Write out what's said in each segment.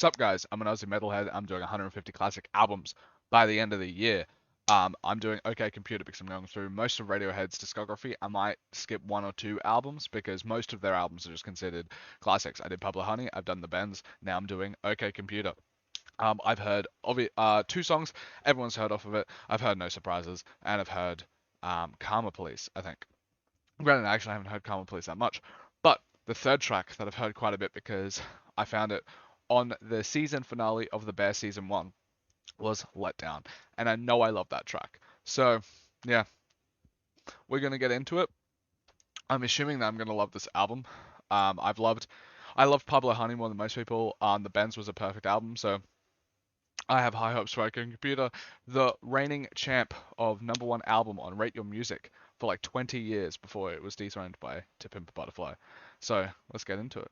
Sup guys, I'm an Aussie metalhead. I'm doing 150 classic albums by the end of the year. I'm doing OK Computer because I'm going through most of Radiohead's discography. I might skip one or two albums because most of their albums are just considered classics. I did Pablo Honey, I've done The Bends, now I'm doing OK Computer. I've heard two songs, everyone's heard off of it. I've heard No Surprises, and I've heard Karma Police, I think. Granted, I actually haven't heard Karma Police that much, but the third track that I've heard quite a bit because I found it on the season finale of The Bear Season 1 was Let Down, and I know I love that track. So, yeah, we're going to get into it. I'm assuming that I'm going to love this album. I loved Pablo Honey more than most people. The Benz was a perfect album, so I have high hopes for OK Computer, the reigning champ of number one album on Rate Your Music for like 20 years before it was dethroned by To Pimp a Butterfly. So let's get into it.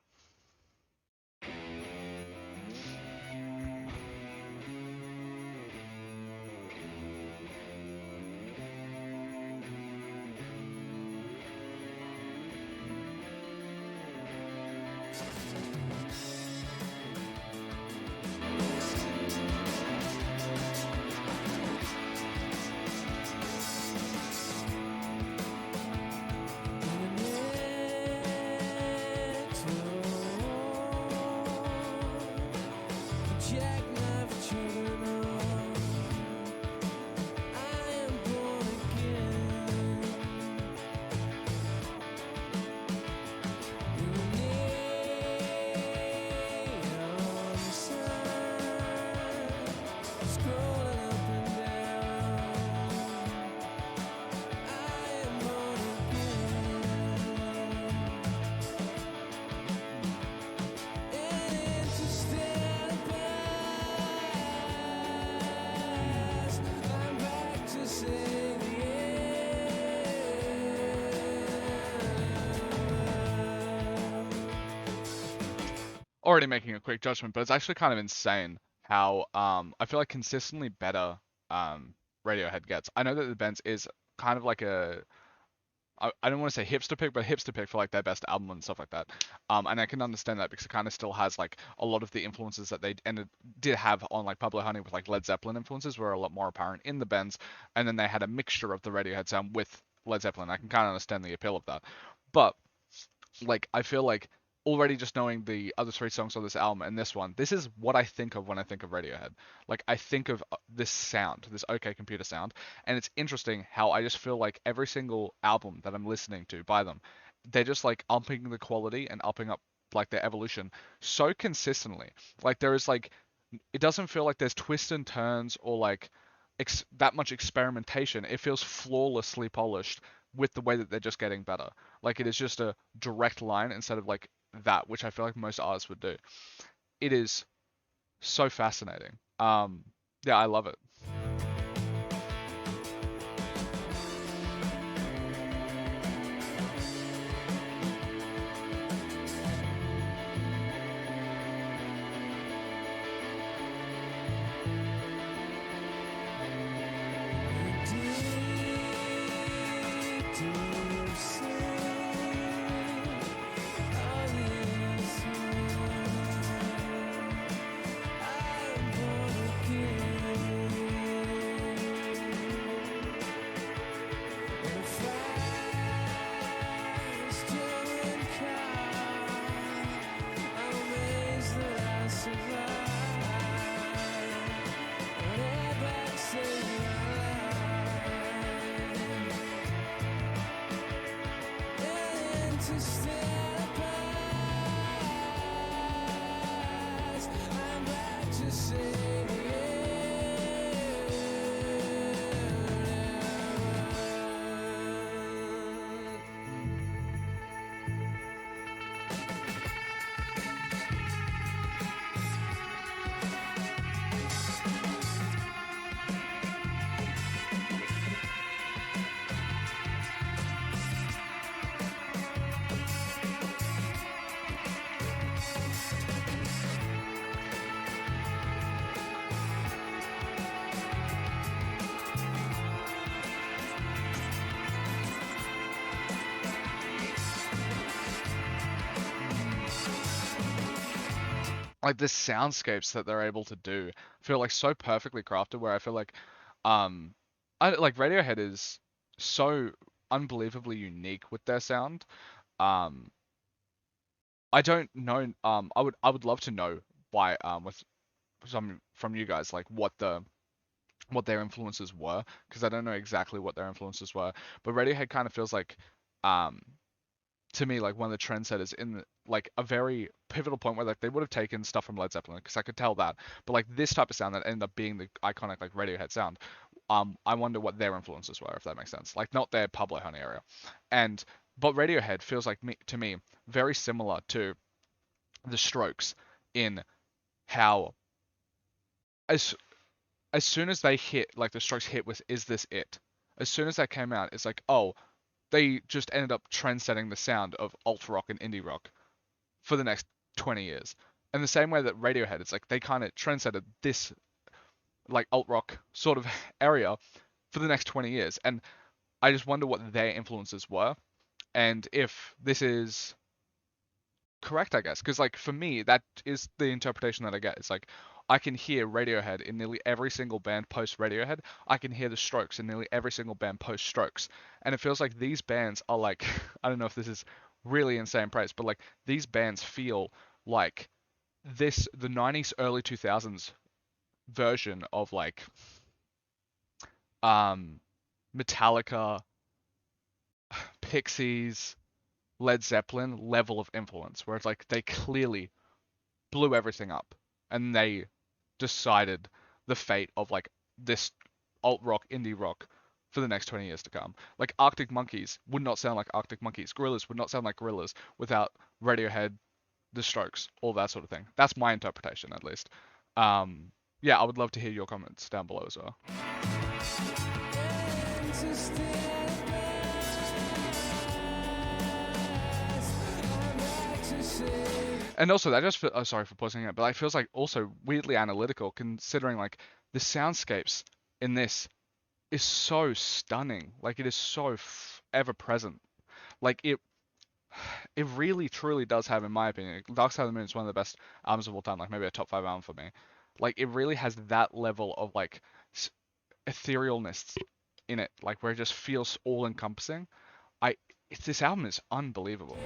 Already making a quick judgment, but it's actually kind of insane how I feel like consistently better Radiohead gets. I know that the Benz is kind of like I don't want to say hipster pick, but hipster pick for like their best album and stuff like that. And I can understand that because it kind of still has like a lot of the influences that they did have on like Pablo Honey with like Led Zeppelin influences were a lot more apparent in the Benz, and then they had a mixture of the Radiohead sound with Led Zeppelin. I can kind of understand the appeal of that, but like I feel like already just knowing the other three songs on this album and this one, this is what I think of when I think of Radiohead. Like I think of this sound, this OK Computer sound, and it's interesting how I just feel like every single album that I'm listening to by them, they're just like upping the quality and upping up like their evolution so consistently. Like there is like it doesn't feel like there's twists and turns or like that much experimentation. It feels flawlessly polished with the way that they're just getting better. Like it is just a direct line instead of like that, which I feel like most artists would do. It is so fascinating. Yeah, I love it. like the soundscapes that they're able to do feel like so perfectly crafted. Where I feel like, um, I like Radiohead is so unbelievably unique with their sound. Um, I don't know. I would love to know why. With some from you guys, like what their influences were, because I don't know exactly what their influences were. But Radiohead kind of feels like, um, to me, like one of the trendsetters in like a very pivotal point where like they would have taken stuff from Led Zeppelin, because I could tell that. But like this type of sound that ended up being the iconic like Radiohead sound, I wonder what their influences were, if that makes sense. Like not their Pablo Honey area, and but Radiohead feels like to me very similar to the Strokes in how as as soon as they hit, like the Strokes hit with "Is This It?" As soon as that came out, it's like, oh, they just ended up trendsetting the sound of alt rock and indie rock for the next 20 years. And the same way that Radiohead, it's like they kind of trendsetted this like alt rock sort of area for the next 20 years. And I just wonder what their influences were, and if this is correct, I guess. Because like for me, that is the interpretation that I get. It's like I can hear Radiohead in nearly every single band post Radiohead. I can hear the Strokes in nearly every single band post Strokes. And it feels like these bands are like I don't know if this is really insane praise, but like these bands feel like the 90s early 2000s version of like um Metallica, Pixies, Led Zeppelin level of influence, where it's like they clearly blew everything up, and they decided the fate of like this alt rock, indie rock for the next 20 years to come. Like Arctic Monkeys would not sound like Arctic Monkeys. Gorillaz would not sound like Gorillaz without Radiohead, The Strokes, all that sort of thing. That's my interpretation, at least. Um, yeah, I would love to hear your comments down below as well. And also, that just oh, sorry for pausing it, but it feels like also weirdly analytical, considering like the soundscapes in this is so stunning. Like it is so ever present. Like it really truly does have, in my opinion, Dark Side of the Moon is one of the best albums of all time. Like maybe a top 5 album for me. Like it really has that level of like etherealness in it, like where it just feels all encompassing. This album is unbelievable.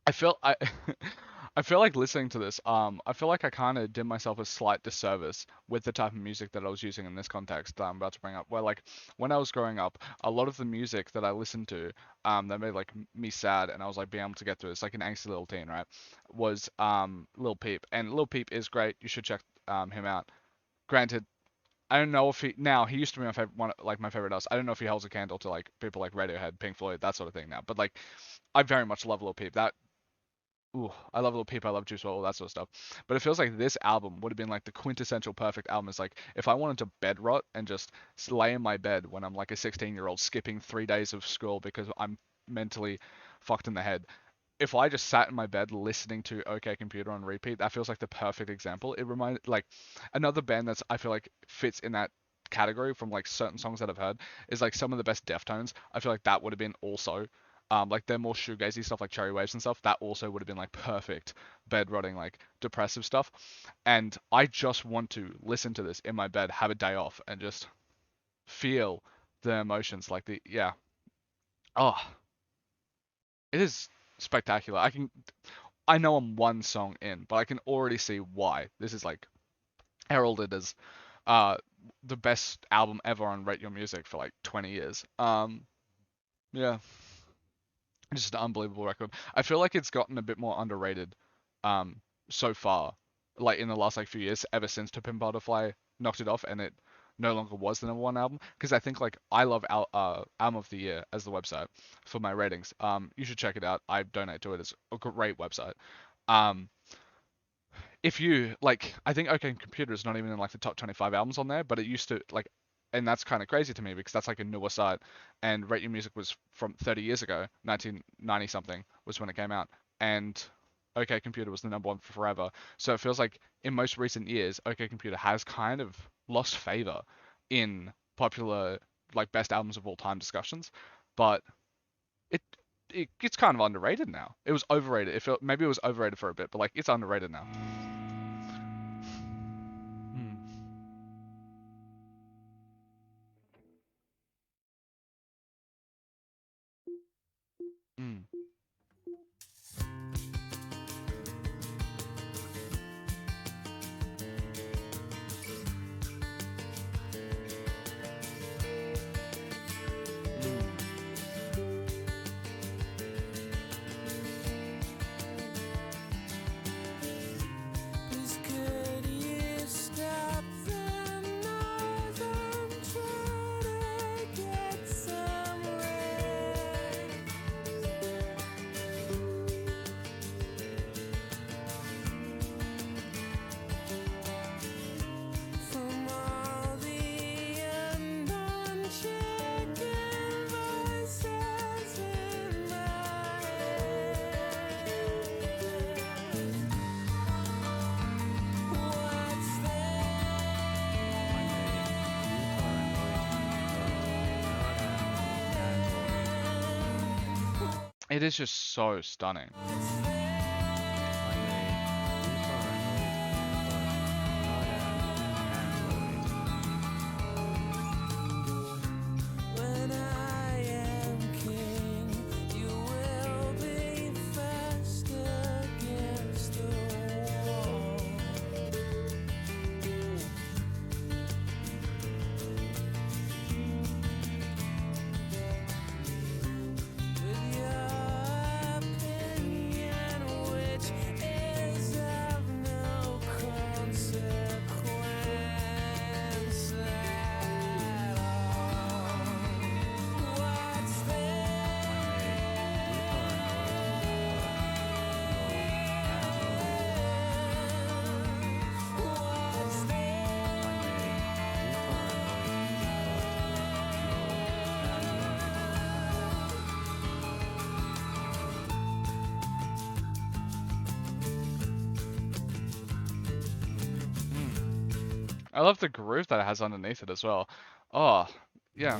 I feel I I feel like listening to this, I feel like I kind of did myself a slight disservice with the type of music that I was using in this context that I'm about to bring up. Where like when I was growing up, a lot of the music that I listened to, that made like me sad, and I was like being able to get through. It's like an angsty little teen, right? Was Lil Peep, and Lil Peep is great. You should check him out. Granted, I don't know if he used to be my favorite one, like my favorite artist. I don't know if he holds a candle to like people like Radiohead, Pink Floyd, that sort of thing now. But like I very much love Lil Peep. That Ooh, I love Lil Peep, I love Juice WRLD, all that sort of stuff. But it feels like this album would have been like the quintessential perfect album. It's like if I wanted to bed rot and just lay in my bed when I'm like a 16-year-old skipping 3 days of school because I'm mentally fucked in the head, if I just sat in my bed listening to OK Computer on repeat, that feels like the perfect example. It reminded like another band that's I feel like fits in that category from like certain songs that I've heard is like some of the best Deftones. I feel like that would have been also like they're more shoegazy stuff like Cherry Waves and stuff. That also would have been like perfect bed rotting like depressive stuff. And I just want to listen to this in my bed, have a day off, and just feel the emotions like the yeah. Oh, it is spectacular. I know I'm one song in, but I can already see why this is like heralded as uh the best album ever on Rate Your Music for like 20 years. Yeah, just an unbelievable record. I feel like it's gotten a bit more underrated um so far, like in the last like few years, ever since To Pimp a Butterfly knocked it off and it no longer was the number one album. Because I think like I love album of the year as the website for my ratings. You should check it out. I donate to it. It's a great website. Um, if you like, I think OK Computer is not even in like the top 25 albums on there, but it used to like, and that's kind of crazy to me because that's like a newer site, and Rate Your Music was from 30 years ago, 1990 something was when it came out, and OK Computer was the number one for forever. So it feels like in most recent years, OK Computer has kind of lost favor in popular like best albums of all time discussions, but it it gets kind of underrated now. It was overrated. It felt maybe it was overrated for a bit, but like it's underrated now. Mm, mm, mm. Please could you stop the noise? I'm trying to get somewhere. From all the unknown chicken voices in my head. What's It is just so stunning. when I am king? You will be fast against the wall. With your opinion, which is of no consequence at all. What's I love the groove that it has underneath it as well. Oh, yeah.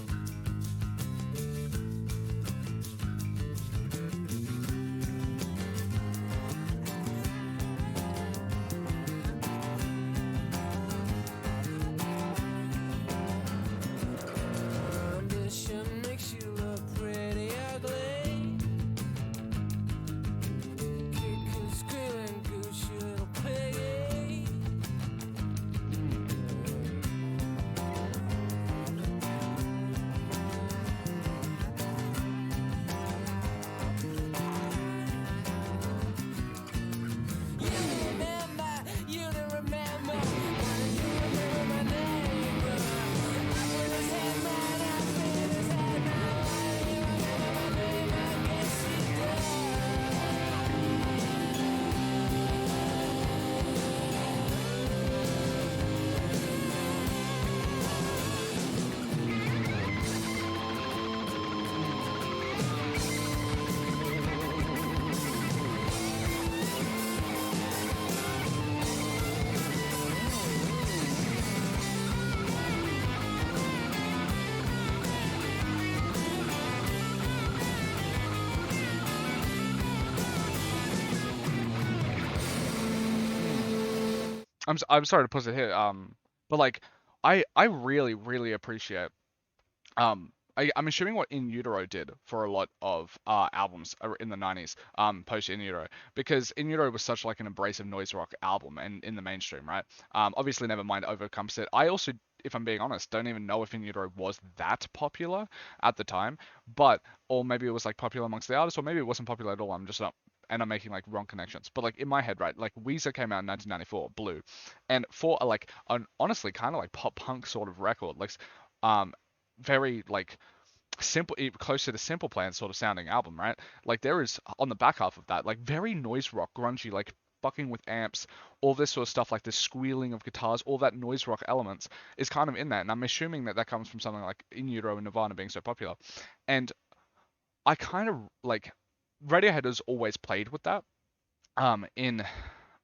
ambition makes you look pretty ugly. Kick and screaming goose, you little piggy. I'm sorry to put it here. But like I really really appreciate I'm assuming what In Utero did for a lot of albums in the 90s, post In Utero, because In Utero was such like an abrasive noise rock album and in the mainstream, right? Obviously Nevermind overcomes it. I also, if I'm being honest, don't even know if In Utero was that popular at the time, but or maybe it was like popular amongst the artists, or maybe it wasn't popular at all. I'm just not. And I'm making like wrong connections, but like in my head, right? Like Weezer came out in 1994, Blue, and for like an honestly kind of like pop punk sort of record, like um very like simple, close to the Simple Plan sort of sounding album, right? Like there is on the back half of that like very noise rock, grungy, like fucking with amps, all this sort of stuff, like the squealing of guitars, all that noise rock elements is kind of in that, and I'm assuming that that comes from something like In Utero and Nirvana being so popular, and I kind of like Radiohead has always played with that in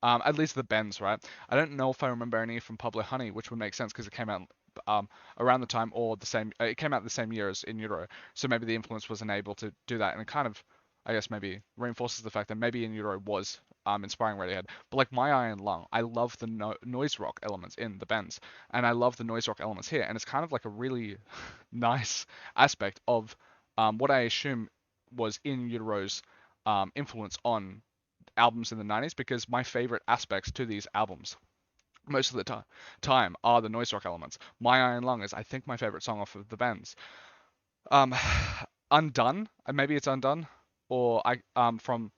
at least the Bends, right? I don't know if I remember any from Pablo Honey, which would make sense because it came out around the time or the same. It came out the same year as In Utero, so maybe the influence wasn't able to do that, and it kind of, I guess, maybe reinforces the fact that maybe In Utero was inspiring Radiohead. But like My Iron Lung, I love the noise rock elements in the Bends, and I love the noise rock elements here, and it's kind of like a really nice aspect of what I assume was In Utero's influence on albums in the 90s, because my favorite aspects to these albums most of the time are the noise rock elements. My Iron Lung is, I think, my favorite song off of the Bends. Um, Undone, maybe it's Undone, or I from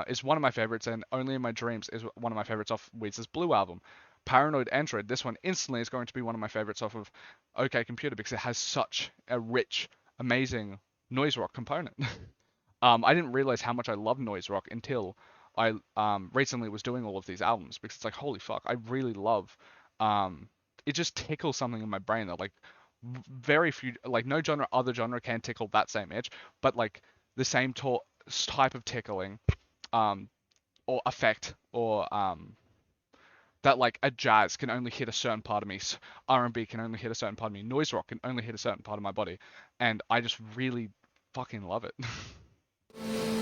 is one of my favorites, and Only in My Dreams is one of my favorites off Weezer's Blue album. Paranoid Android, this one instantly is going to be one of my favorites off of OK Computer because it has such a rich, amazing noise rock component. I didn't realize how much I love noise rock until I recently was doing all of these albums, because it's like holy fuck, I really love um it just tickles something in my brain that like very few, like no other genre can tickle that same itch, but like the same type of tickling um or effect or that like a jazz can only hit a certain part of me, R&B can only hit a certain part of me, noise rock can only hit a certain part of my body, and I just really fucking love it. Mm.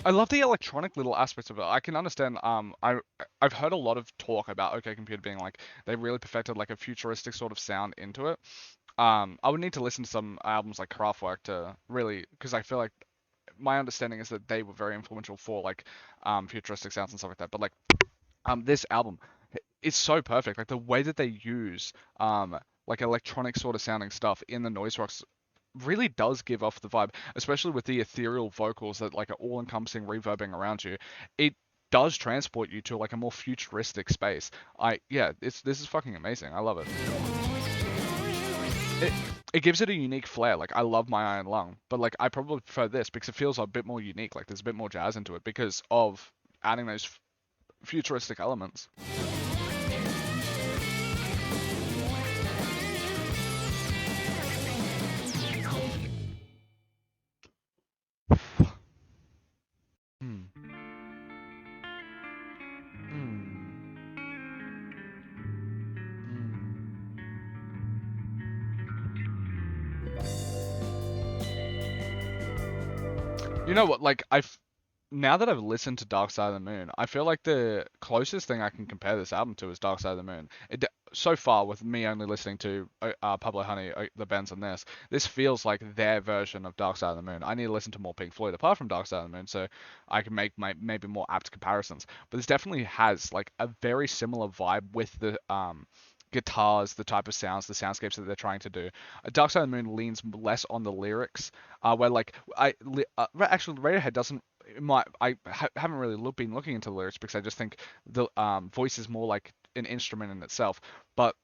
I love the electronic little aspects of it. I can understand. I've heard a lot of talk about OK Computer being like they really perfected like a futuristic sort of sound into it. I would need to listen to some albums like Kraftwerk to really, because I feel like my understanding is that they were very influential for like futuristic sounds and stuff like that. But like this album is so perfect. Like the way that they use like electronic sort of sounding stuff in the noise rocks really does give off the vibe, especially with the ethereal vocals that like are all encompassing reverbing around you. It does transport you to like a more futuristic space. Yeah, this is fucking amazing. I love it. It it gives it a unique flair. Like I love My Iron Lung, but like I probably prefer this because it feels a bit more unique. Like there's a bit more jazz into it because of adding those futuristic elements. Hmm. Hmm. Hmm. You know what? Like I've now that I've listened to Dark Side of the Moon, I feel like the closest thing I can compare this album to is Dark Side of the Moon. So far, with me only listening to Pablo Honey, the Bends, and this feels like their version of Dark Side of the Moon. I need to listen to more Pink Floyd apart from Dark Side of the Moon, so I can make my maybe more apt comparisons. But this definitely has like a very similar vibe with the guitars, the type of sounds, the soundscapes that they're trying to do. Dark Side of the Moon leans less on the lyrics, where like actually Radiohead doesn't. Haven't really been looking into the lyrics because I just think the voice is more like an instrument in itself. But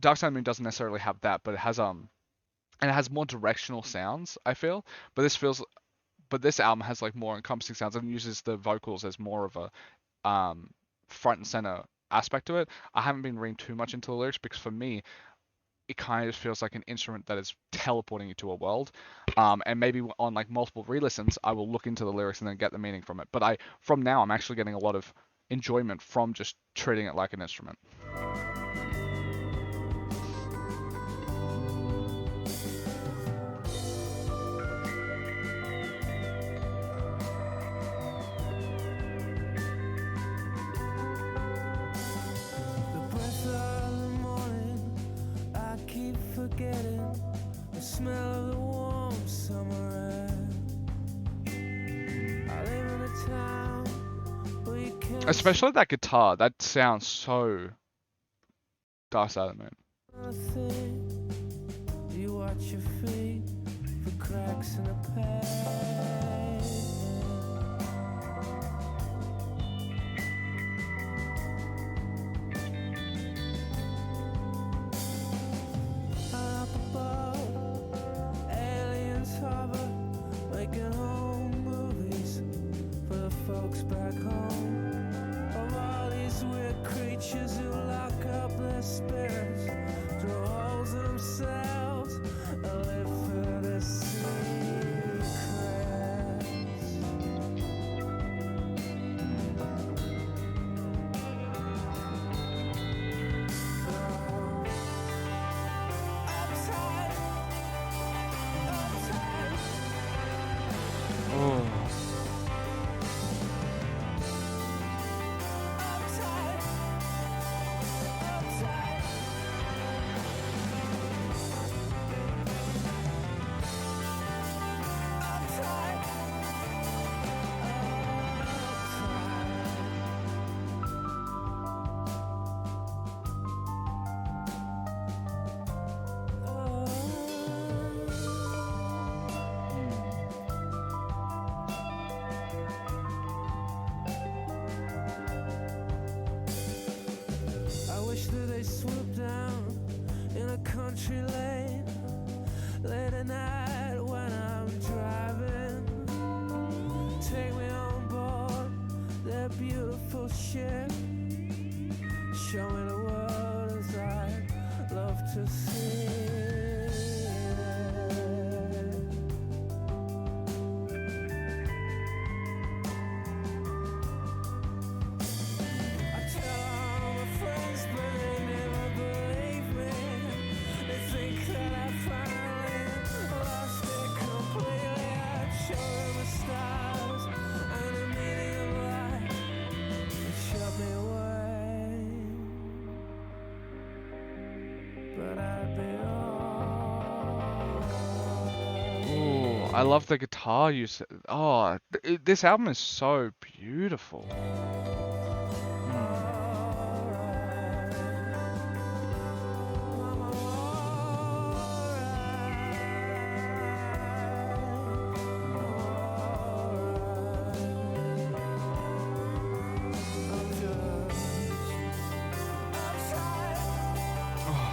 Dark Side of the Moon doesn't necessarily have that, but it has and it has more directional sounds. I feel, but this album has like more encompassing sounds and uses the vocals as more of a front and center aspect to it. I haven't been reading too much into the lyrics because for me, it kind of feels like an instrument that is teleporting you to a world. And maybe on like multiple re-listens, I will look into the lyrics and then get the meaning from it. But from now, I'm actually getting a lot of enjoyment from just treating it like an instrument. The breath of the morning, I keep forgetting the smell of the warm summer air. I live in a town where you can't Especially that guitar, that sounds so Dark Side of the Moon. nothing. You watch your feet for cracks in the pavement. Up above, aliens hover, making home movies for the folks back home. Of all these weird creatures who lock up their spirits, throw holes in themselves, and live for their secrets. Uptight, uptight. Oh. I wish that they swoop down in a country lane late at night when I'm driving. Take me on board their beautiful ship. Show me the world as I love to see it. I tell all my friends, but they never believe me. They think that I finally I love the guitar use. Oh, this album is so beautiful. Mm. Oh.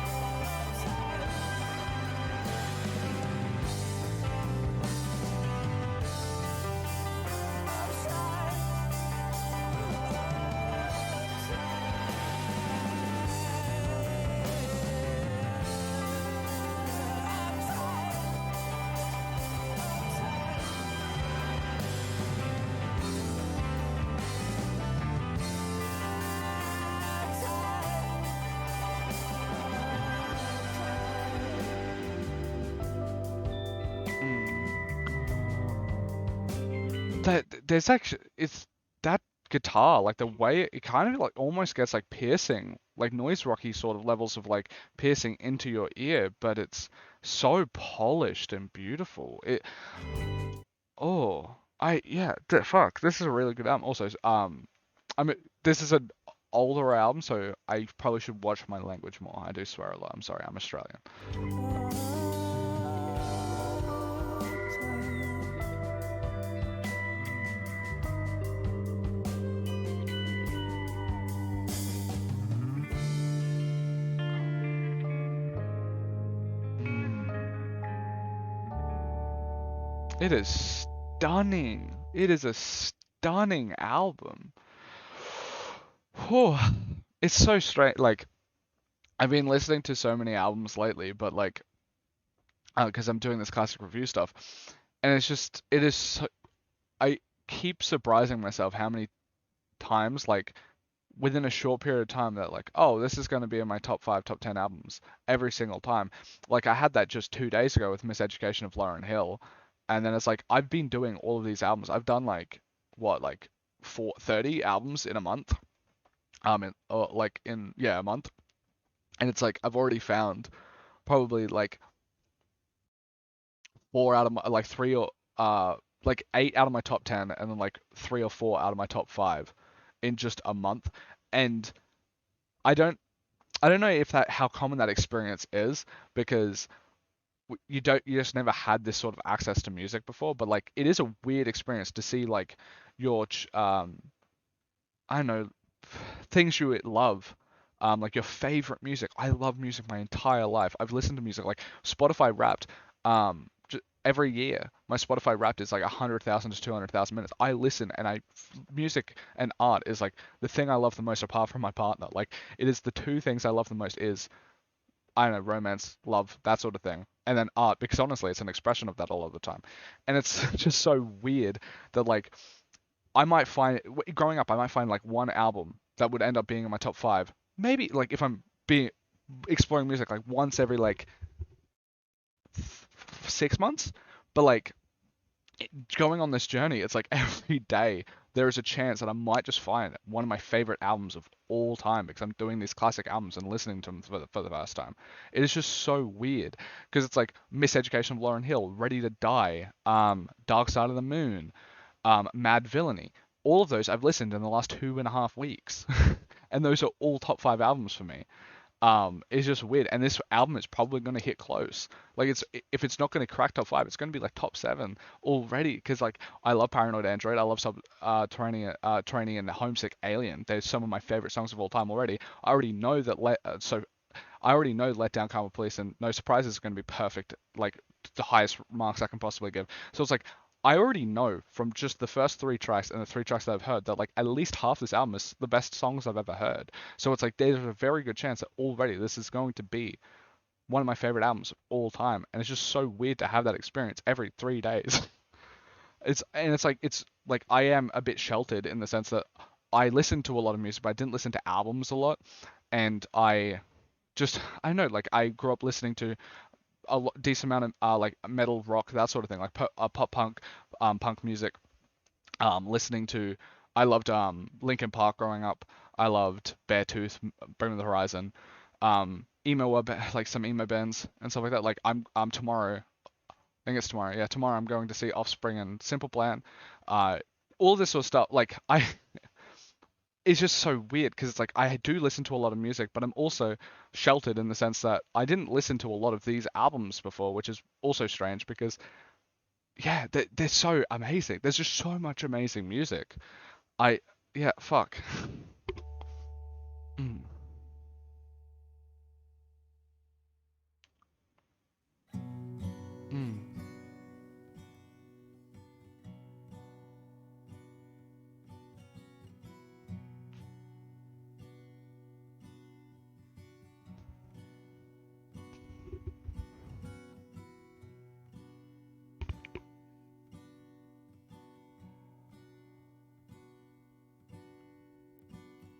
Mm. There's actually it's that guitar, like the way it kind of like almost gets like piercing, like noise rocky sort of levels of like piercing into your ear, but it's so polished and beautiful. Oh, yeah, fuck, this is a really good album. Also, I mean, this is an older album, so I probably should watch my language more. I do swear a lot. I'm sorry, I'm Australian. Mm. It is stunning. It is a stunning album. Whew. It's so straight. Like, I've been listening to so many albums lately, but like, because I'm doing this classic review stuff, and it is so, I keep surprising myself how many times, like, within a short period of time, that like, oh, this is going to be in my top five, top 10 albums every single time. Like, I had that just 2 days ago with Miseducation of Lauryn Hill, and then it's like, I've been doing all of these albums. I've done like, what, like, 30 albums in a month, or like in, yeah, a month. And it's like, I've already found probably like four out of my, like three or like eight out of my top 10, and then like three or four out of my top five in just a month. And I don't I don't know if that how common that experience is, because you just never had this sort of access to music before, but like it is a weird experience to see like your I don't know, things you love, like your favorite music. I love music my entire life. I've listened to music like Spotify Wrapped. Every year, my Spotify Wrapped is like 100,000 to 200,000 minutes. I listen, and music and art is like the thing I love the most, apart from my partner. Like, it is the two things I love the most is, I don't know, romance, love, that sort of thing. And then art, because honestly, it's an expression of that all of the time. And it's just so weird that like I might find growing up, I might find like one album that would end up being in my top five. Maybe like if I'm being exploring music like once every like 6 months, but like going on this journey, it's like every day there is a chance that I might just find one of my favorite albums of all time, because I'm doing these classic albums and listening to them for the first time. It is just so weird, because it's like Miseducation of Lauryn Hill, Ready to Die, Dark Side of the Moon, Mad Villainy. All of those I've listened in the last 2.5 weeks, and those are all top five albums for me. It's just weird. And this album is probably going to hit close. Like, if it's not going to crack top five, it's going to be like top seven already. Because like I love Paranoid Android, I love Subterranean and Homesick Alien. They're some of my favorite songs of all time already. I already know that I already know Let Down Karma Police and No Surprises is going to be perfect, like the highest marks I can possibly give. So it's like I already know from just the first three tracks and the three tracks that I've heard that like at least half this album is the best songs I've ever heard. So it's like there's a very good chance that already this is going to be one of my favorite albums of all time. And it's just so weird to have that experience every 3 days. It's like I am a bit sheltered in the sense that I listen to a lot of music, but I didn't listen to albums a lot. And I don't know, like I grew up listening to decent amount of like metal, rock, that sort of thing, like pop punk, punk music. Listening to, I loved Linkin Park growing up. I loved Beartooth, Bring Me the Horizon, emo, like some emo bands and stuff like that. Like I'm tomorrow. think it's tomorrow. Yeah, tomorrow I'm going to see Offspring and Simple Plan. Uh, all this sort of stuff. Like I, it's just so weird because it's like I do listen to a lot of music, but I'm also sheltered in the sense that I didn't listen to a lot of these albums before, which is also strange because yeah, they're so amazing. There's just so much amazing music. I yeah, fuck. Mm, mm,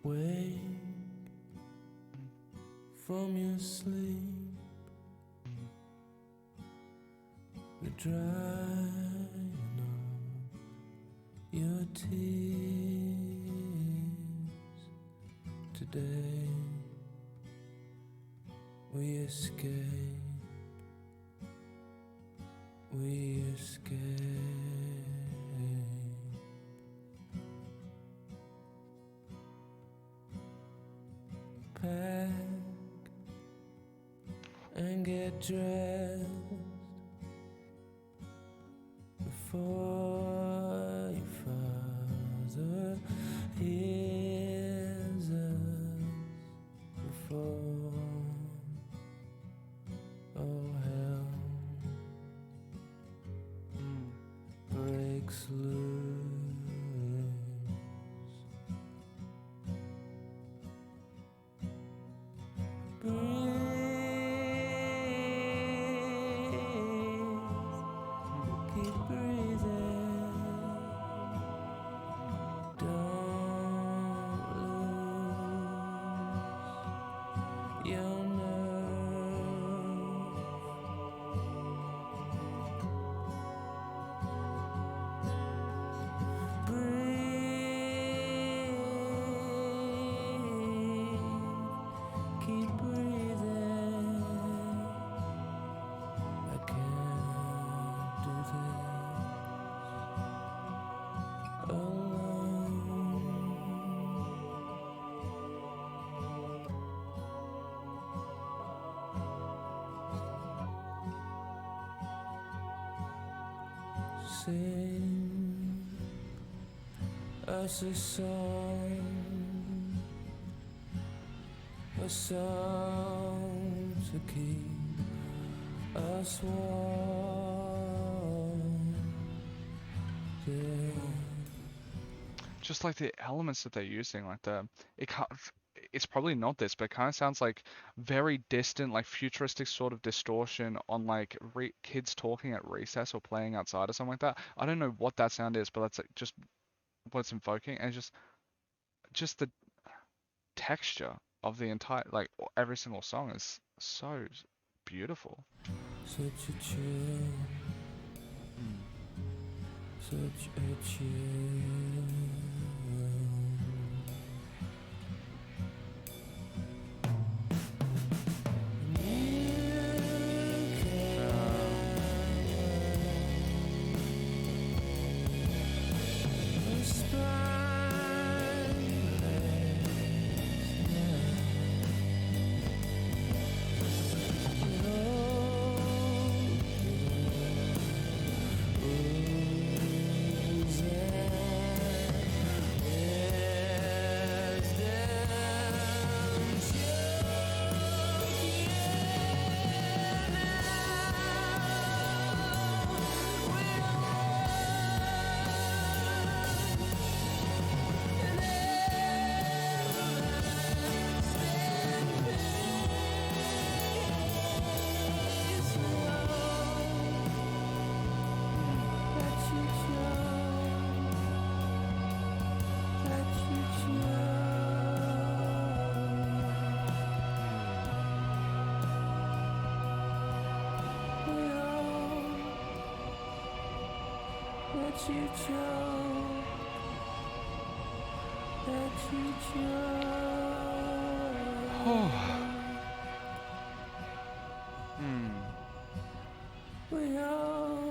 Wake from your sleep, mm, the drying of your tears. Today we escape, we escape. Pack and get dressed before your father hears us, before all hell mm. breaks loose. Breathe, keep breathing. Don't lose your nerve. Breathe, keep breathing. I can't do this alone. Sing us a song to keep us warm. Yeah. Just like the elements that they're using, like it can't, it's probably not this, but it kind of sounds like very distant, like futuristic sort of distortion on like kids talking at recess or playing outside or something like that. I don't know what that sound is, but that's like just what it's invoking, and just the texture of the entire, like every single song is so beautiful. Such a chill, Mm. such a chill. Let you choke, let you choke. Hmm. We all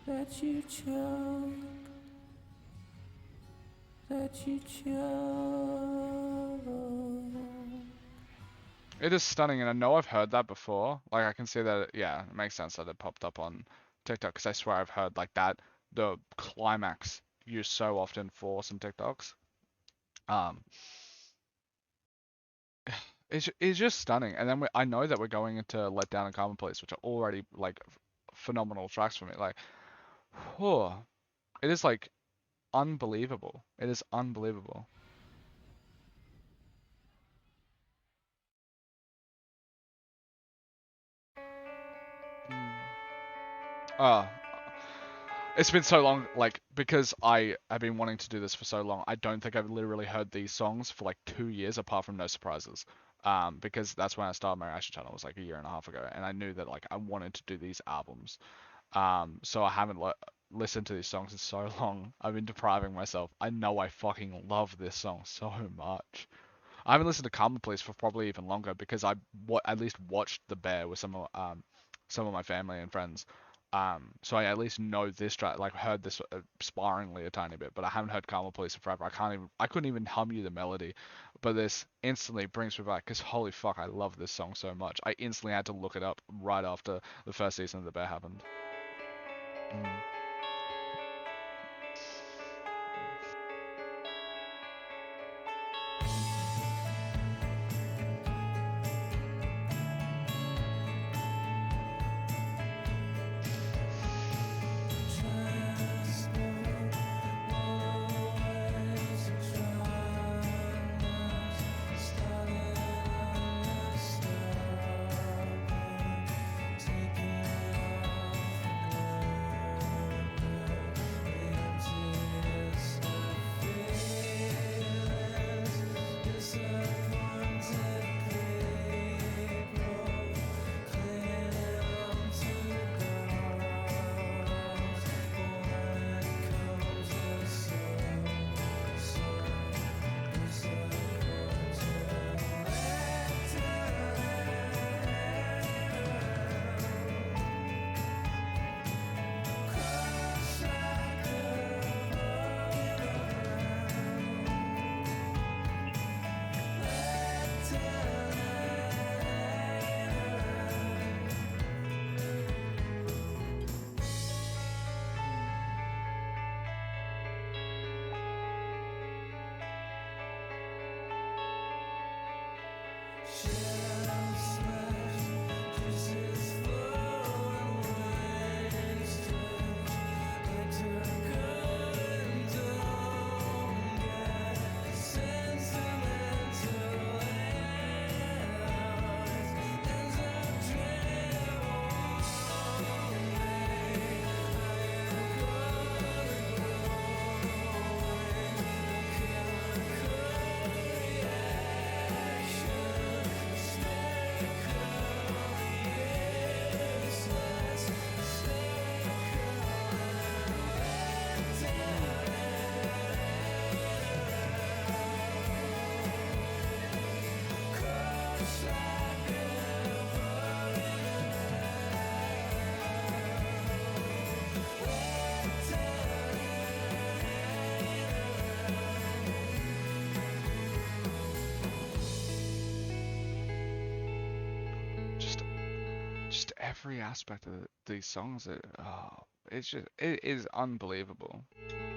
that you choke, that you choke. It is stunning, and I know I've heard that before. Like I can see that, yeah, it makes sense that it popped up on TikTok because I swear I've heard like that the climax used so often for some TikToks. Um, it's just stunning. And then I know that we're going into Let Down and Commonplace, which are already like phenomenal tracks for me. Like, whew, it is like unbelievable. It is unbelievable. Mm. Ah, it's been so long, like, because I have been wanting to do this for so long, I don't think I've literally heard these songs for like 2 years apart from No Surprises. Because that's when I started my reaction channel, it was like a year and a half ago, and I knew that like I wanted to do these albums. So I haven't listened to these songs in so long. I've been depriving myself. I know I fucking love this song so much. I haven't listened to Commonplace for probably even longer because I at least watched The Bear with some of my family and friends. So I at least know this track, like heard this sparingly a tiny bit, but I haven't heard Commonplace in forever. I couldn't even hum you the melody, but this instantly brings me back because holy fuck, I love this song so much. I instantly had to look it up right after the first season of The Bear happened. Mm. Just just every aspect of these songs, it is unbelievable. Mm.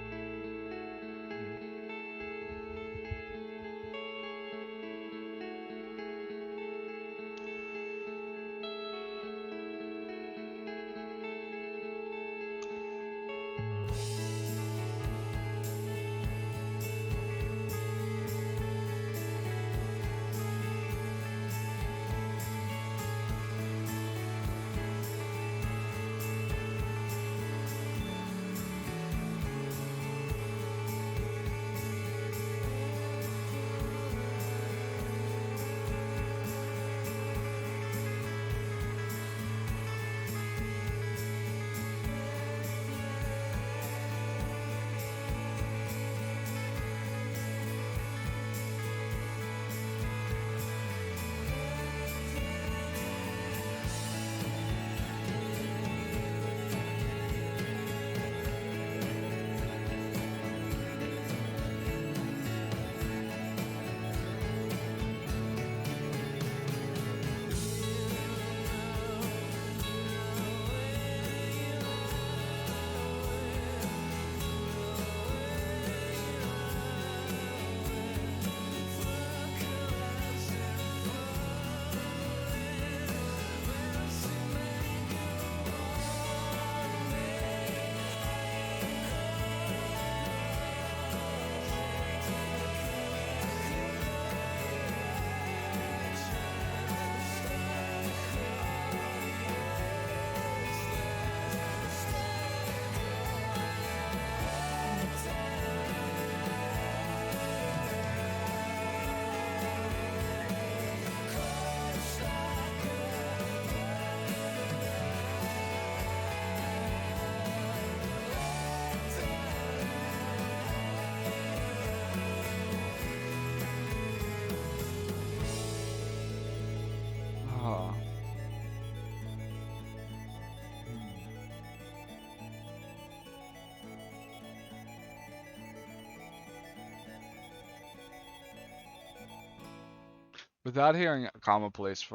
Without hearing Karma Police,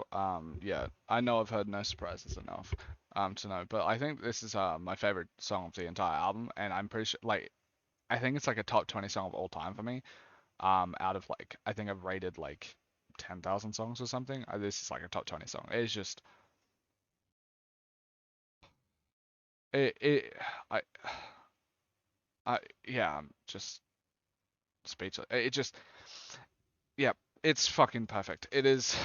yeah, I know I've heard No Surprises enough, to know. But I think this is my favorite song of the entire album, and I'm pretty sure, like, I think it's like a top 20 song of all time for me. Out of like, I think I've rated like 10,000 songs or something. This is like a top 20 song. It's just, it, I, yeah, I'm just speechless. It just, yeah, it's fucking perfect. It is.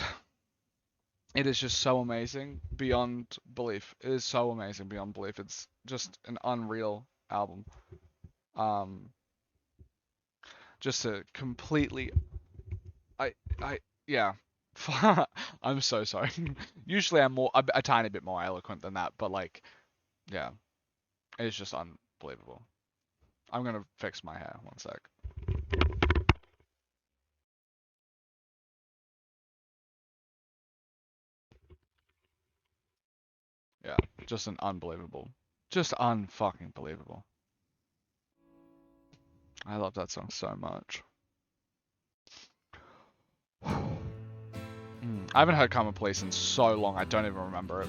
It is just so amazing beyond belief. It is so amazing beyond belief. It's just an unreal album. Um, just a completely, I, yeah. I'm so sorry. Usually I'm a tiny bit more eloquent than that, but like, yeah, it's just unbelievable. I'm gonna fix my hair. One sec. Yeah, just an unbelievable, just unfucking believable. I love that song so much. I haven't heard Karma Police in so long, I don't even remember it.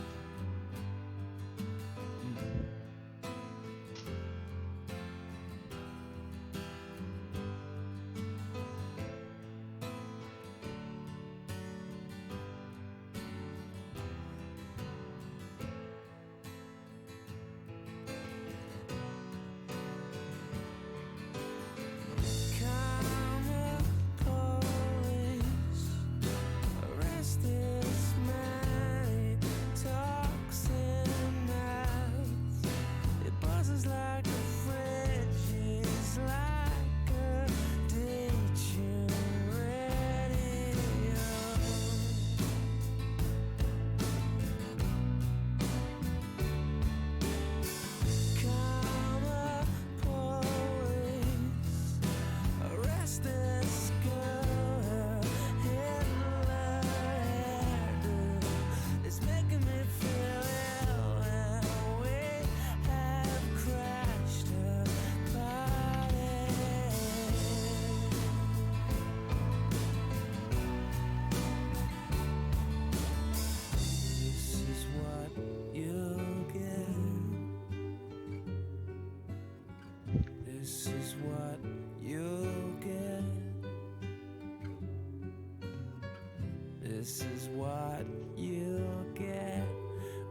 This is what you'll get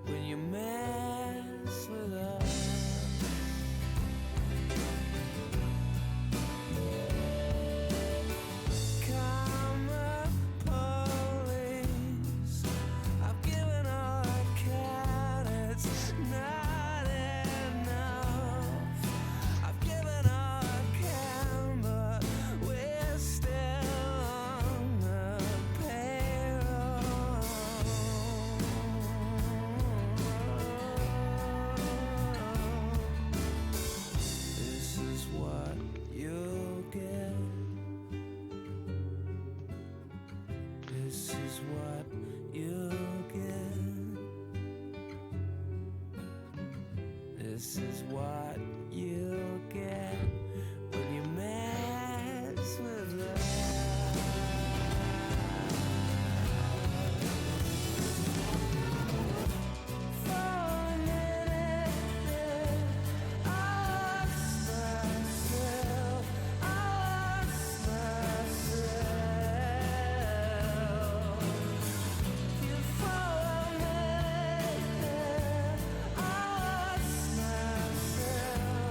when you mess with us. Karma police, I've given all I can, it's not enough. I've given all I can, but we're still on the payroll. This is what you'll get. This is what you'll get. This is what you'll get when you mess with us. For a minute there, I lost myself. I lost myself. You for a minute there, I lost myself.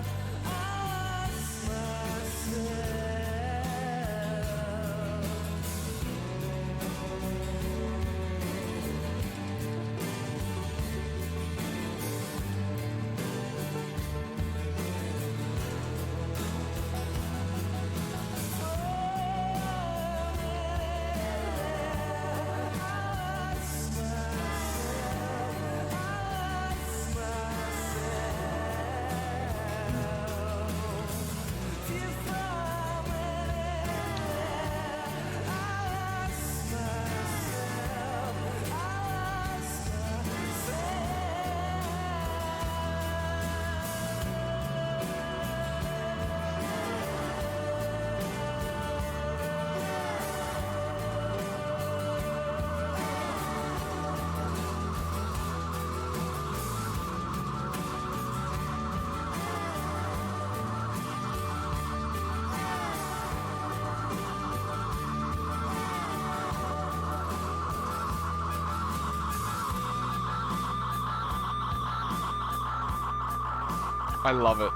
I love it.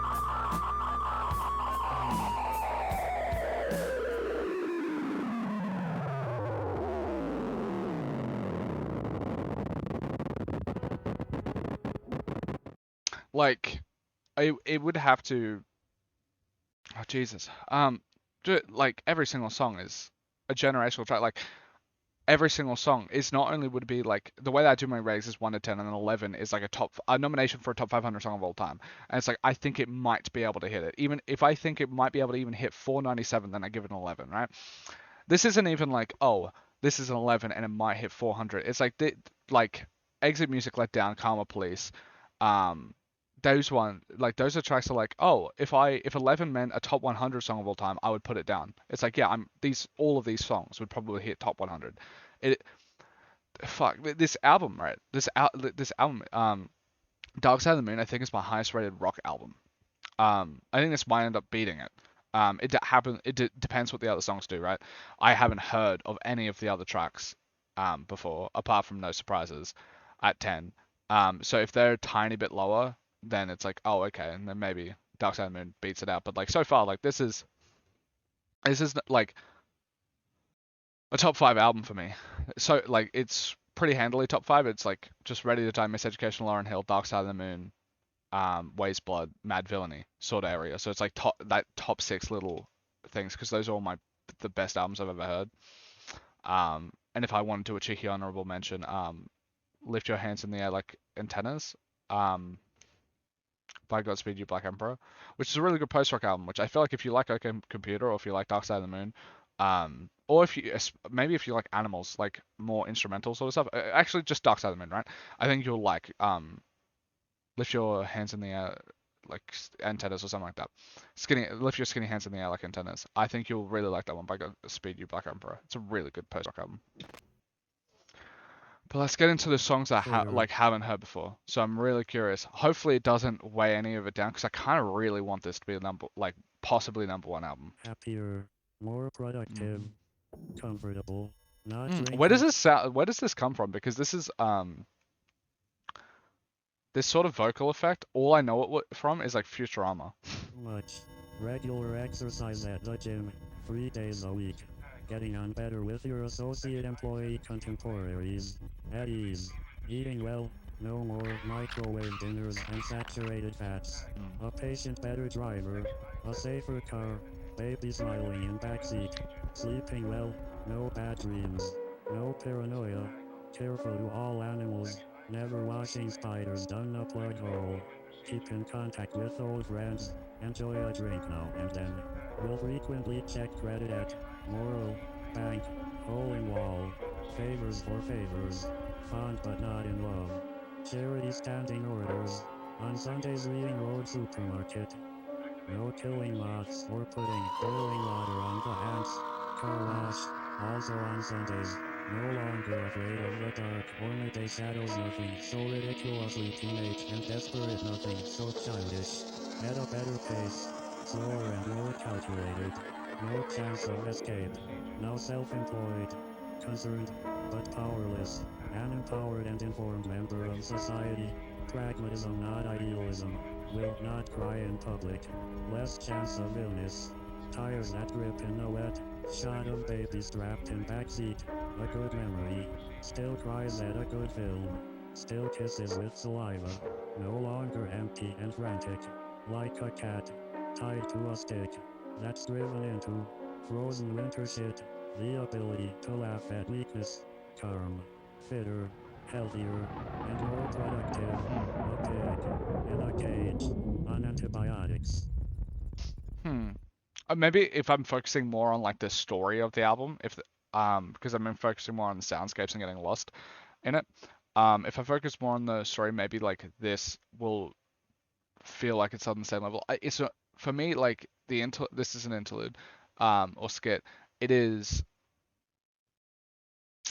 Hmm. Like, it would have to. Oh Jesus. Like every single song is a generational track. Like every single song is not only would it be like the way that I do my ratings is 1 to 10, and then 11 is like a nomination for a top 500 song of all time. And it's like I think it might be able to hit it. Even if I think it might be able to even hit 497, then I give it an 11, right? This isn't even like, oh, this is an 11 and it might hit 400. It's like like Exit Music Let Down, Karma Police, um, those are tracks are like, oh, if 11 meant a top 100 song of all time, I would put it down. It's like, yeah, all of these songs would probably hit top 100. It fuck this album, right? This album, Dark Side of the Moon, I think is my highest rated rock album. I think this might end up beating it. Depends what the other songs do, right? I haven't heard of any of the other tracks before, apart from No Surprises at 10. So if they're a tiny bit lower, then it's like, oh, okay, and then maybe Dark Side of the Moon beats it out. But like so far, like this is like a top five album for me. So like it's pretty handily top five. It's like just Ready to Die, Miseducation, Lauren Hill, Dark Side of the Moon, Waste Blood, Mad Villainy sort of area. So it's like top six little things because those are all the best albums I've ever heard. And if I want to do a cheeky honorable mention, Lift Your Hands in the Air Like Antennas, by Godspeed You Black Emperor, which is a really good post rock album. Which I feel like if you like OK Computer or if you like Dark Side of the Moon, or if you maybe if you like Animals, like more instrumental sort of stuff. Actually, just Dark Side of the Moon, right? I think you'll like Lift Your Hands in the Air like antennas or something like that. Lift Your Skinny Hands in the Air like antennas. I think you'll really like that one by Speed You Black Emperor. It's a really good post rock album. But let's get into the songs I Fitter, haven't heard before. So I'm really curious. Hopefully it doesn't weigh any of it down because I kind of really want this to be a possibly number one album. happier, more productive, Mm. comfortable, not drinking Where does this come from? Because this sort of vocal effect. All I know from is like Futurama. too much. Regular exercise at the gym, 3 days a week. Getting on better with your associate employee contemporaries. At ease. Eating well, no more microwave dinners and saturated fats. Mm. A patient better driver, a safer car, baby smiling in backseat. Sleeping well, no bad dreams, no paranoia. Careful to all animals, never washing spiders down a plug hole. Keep in contact with old friends, enjoy a drink now and then. Will frequently check credit at Moral, Bank, Hole in Wall. Favors for favors. Fond but not in love. Charity standing orders. On Sundays Reading Road Supermarket. No killing moths or putting boiling water on the ants. Car wash. Also on Sundays. No longer afraid of the dark or midday shadows. Nothing so ridiculously teenage and desperate. Nothing so childish. At a better pace. Slower and more calculated. No chance of escape. Now self-employed. Concerned, but powerless. An empowered and informed member of society. Pragmatism, not idealism. Will not cry in public. Less chance of illness. Tires that grip in the wet. Shot of baby strapped in backseat. A good memory. Still cries at a good film. Still kisses with saliva. No longer empty and frantic. Like a cat. Tied to a stick. That's driven into frozen winter shit. The ability to laugh at weakness. Calm. Fitter. Healthier. And more productive. A pig. In a cage. On antibiotics. Hmm. Maybe if I'm focusing more on like the story of the album, because I've been focusing more on the soundscapes and getting lost in it. If I focus more on the story, maybe like this will feel like it's on the same level. For me like this is an interlude, or skit. It is.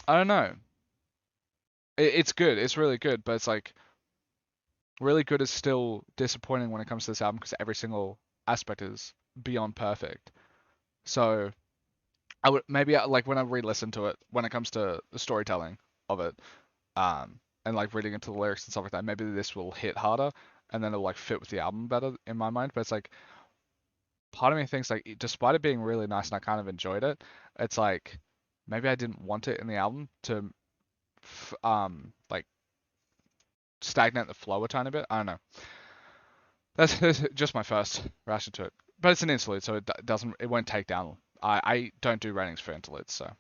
I don't know. It's good. It's really good, but it's like really good is still disappointing when it comes to this album because every single aspect is beyond perfect. So I would maybe like when I re-listen to it, when it comes to the storytelling of it, and like reading into the lyrics and stuff like that, maybe this will hit harder. and then it'll like fit with the album better in my mind. But it's like part of me thinks like despite it being really nice and I kind of enjoyed it, it's like maybe I didn't want it in the album to like stagnate the flow a tiny bit. I don't know. That's just my first reaction to it. But it's an interlude, so it won't take down. I don't do ratings for interludes, so.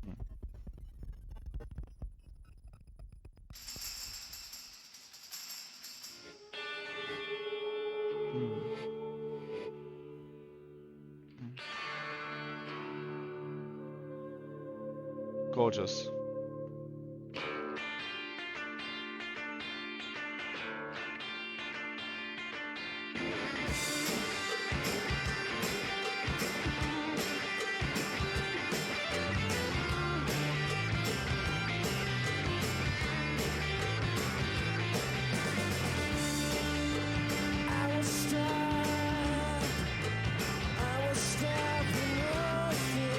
Mm. Mm. Gorgeous. I was stuck for nothing.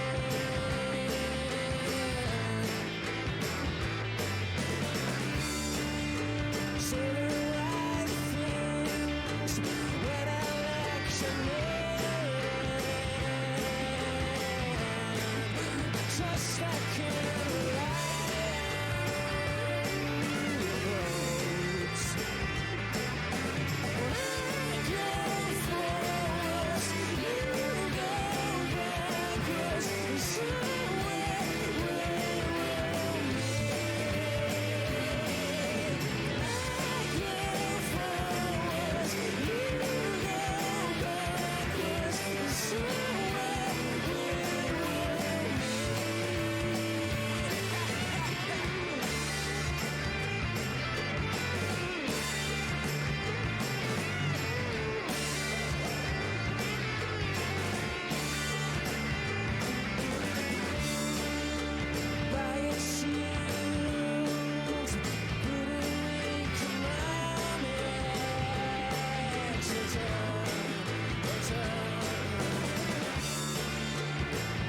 Say the right things when electioneering. Just like in roads.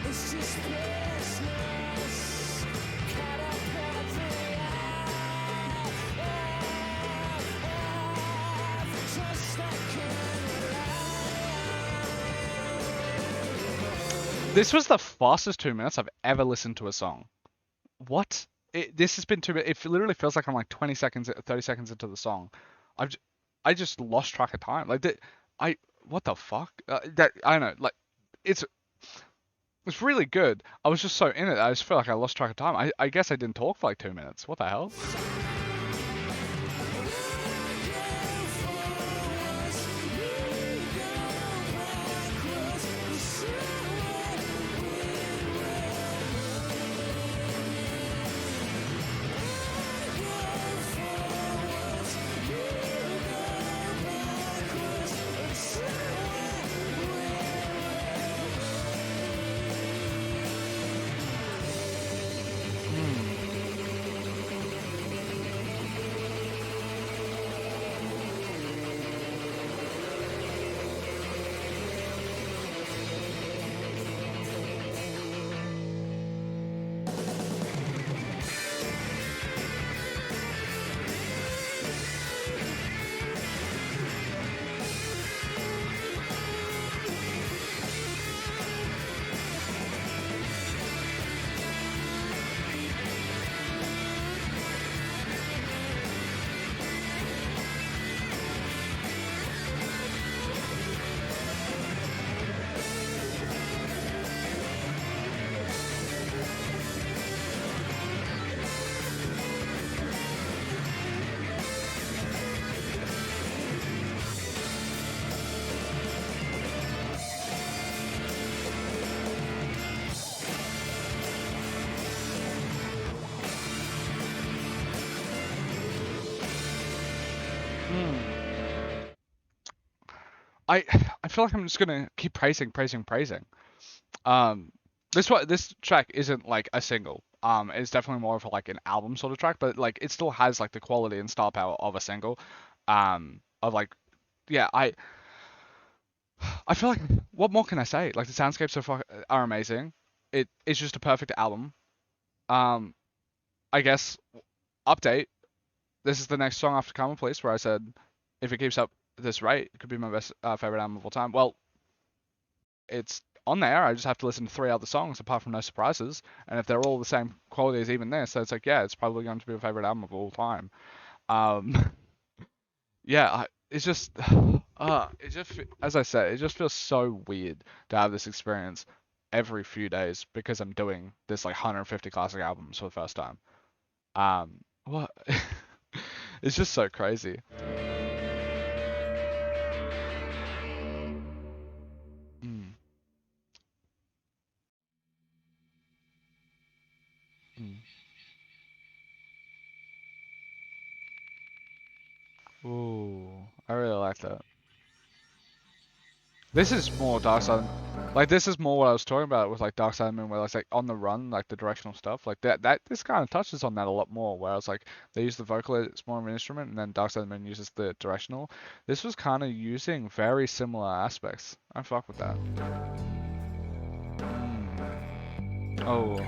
It's just business. Catapult the life. Just like This was the fastest 2 minutes I've ever listened to a song. What? This has been 2 minutes. It literally feels like I'm like 20 seconds, 30 seconds into the song. I just lost track of time. Like that, what the fuck? That I don't know. Like, it's really good. I was just so in it. I just feel like I lost track of time. I guess I didn't talk for like 2 minutes. What the hell? I I feel like I'm just gonna keep praising, praising, praising. Um, this track isn't like a single. It's definitely more of a, like an album sort of track, but like it still has like the quality and star power of a single. Of like, yeah, I feel like what more can I say? Like the soundscapes are amazing. It's just a perfect album. Um, I guess update. this is the next song after Karma Police, where I said if it keeps up this rate, it could be my best favorite album of all time. Well, it's on there. I just have to listen to 3 other songs apart from No Surprises, and if they're all the same quality as even this, so it's like, yeah, it's probably going to be my favorite album of all time. Um, yeah, it's just, as I said, it just feels so weird to have this experience every few days because I'm doing this like 150 classic albums for the first time. What? It's just so crazy. Mm, mm. Ooh, I really like that. This is more Dark Side. Like this is more what I was talking about with like Dark Side of the Moon, where it's like on the run, like the directional stuff, like that. This kind of touches on that a lot more. Where it's like they use the vocal, it's more of an instrument, and then Dark Side of the Moon uses the directional. This was kind of using very similar aspects. I fuck with that. Mm. Oh.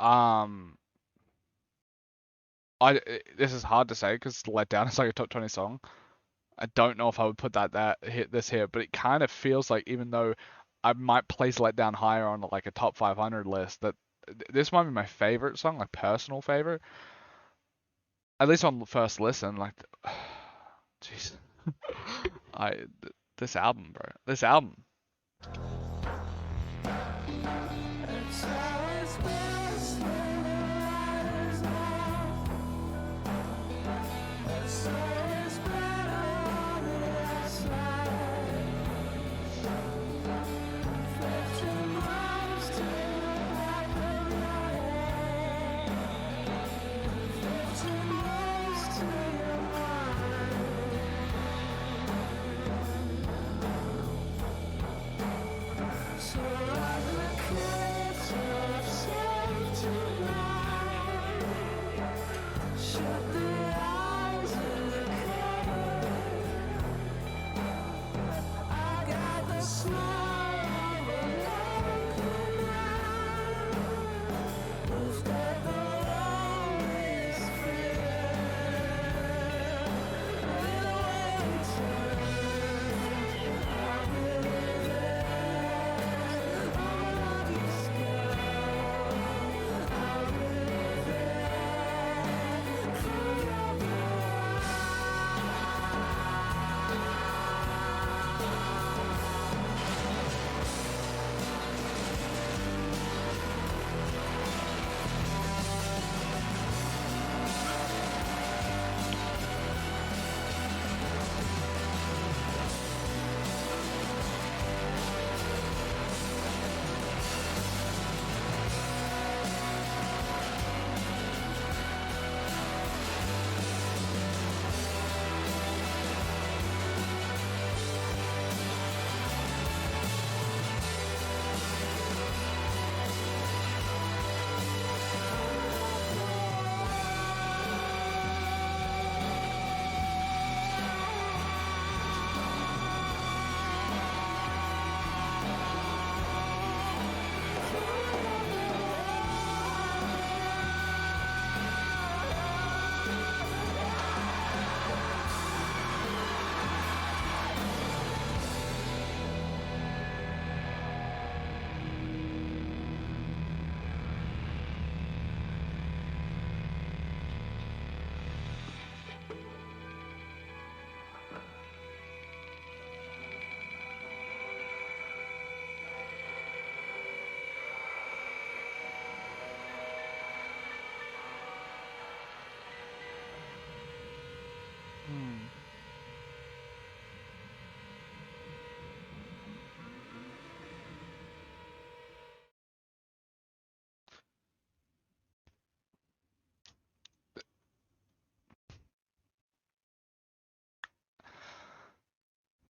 Mm. The this is hard to say because Let Down is like a top 20 song. I don't know if I would put that hit this here, but it kind of feels like even though I might place Let Down higher on like a top 500 list, that this might be my favorite song, like personal favorite, at least on the first listen. Like, jeez, this album, bro, this album.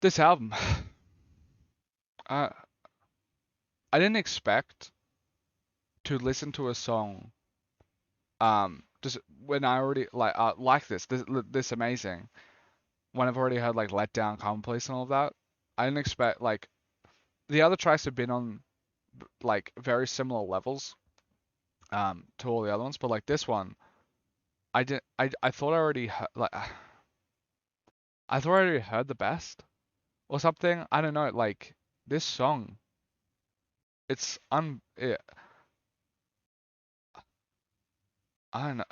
This album, uh, I didn't expect to listen to a song just when I already like this amazing when I've already heard like Let Down, Commonplace and all of that. I didn't expect like the other tracks have been on like very similar levels to all the other ones, but like this one I didn't I thought I already heard, like I thought I already heard the best or something. I don't know, like this song it's I don't know.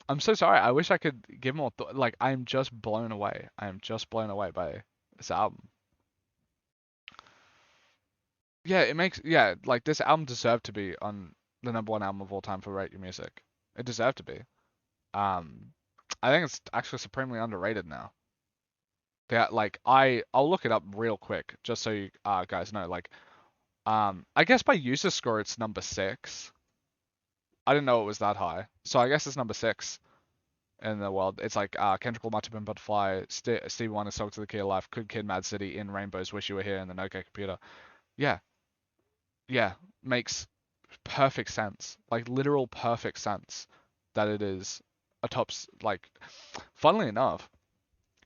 I'm so sorry. I wish I could give more thought. Like I'm just blown away. I am just blown away by this album. Yeah, it makes like this album deserved to be on the number one album of all time for Rate Your Music. It deserved to be. Um, I think it's actually supremely underrated now. Like I'll look it up real quick just so you guys know. Like I guess by user score it's number six. I didn't know it was that high, so I guess it's number six in the world. It's like Kendrick Lamar, Tip and Butterfly, Stevie Wonder, Song to the Key of Life, Good Kid, Mad City, In Rainbows, Wish You Were Here, and the Okay Computer. Yeah, yeah, makes perfect sense, like literal perfect sense that it is a like, funnily enough,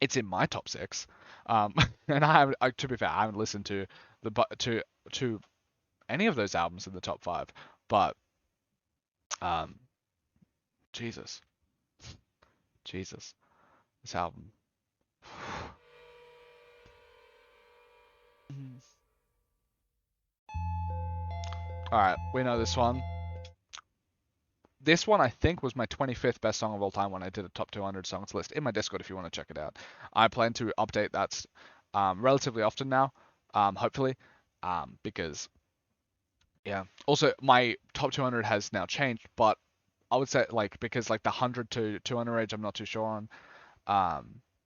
it's in my top six. And I haven't, to be fair, I haven't listened to the to any of those albums in the top five, but um, Jesus, Jesus, this album. All right, we know this one. This one I think was my 25th best song of all time when I did a top 200 songs list in my Discord if you want to check it out. I plan to update that relatively often now, hopefully, because yeah. Also, my top 200 has now changed, but I would say like because like the 100 to 200 range I'm not too sure on.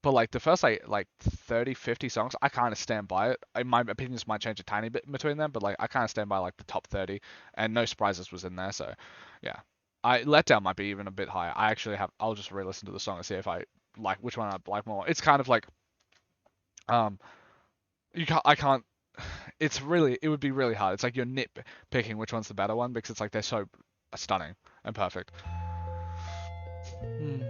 But like the first like 30, 50 songs, I kind of stand by it. My opinions might change a tiny bit between them, but like I kind of stand by like the top 30, and No Surprises was in there, so yeah. I Letdown might be even a bit higher. I'll just re-listen to the song and see if I like which one I like more. It's kind of like um I can't it would be really hard. It's like you're nitpicking which one's the better one because it's like they're so stunning and perfect. Hmm.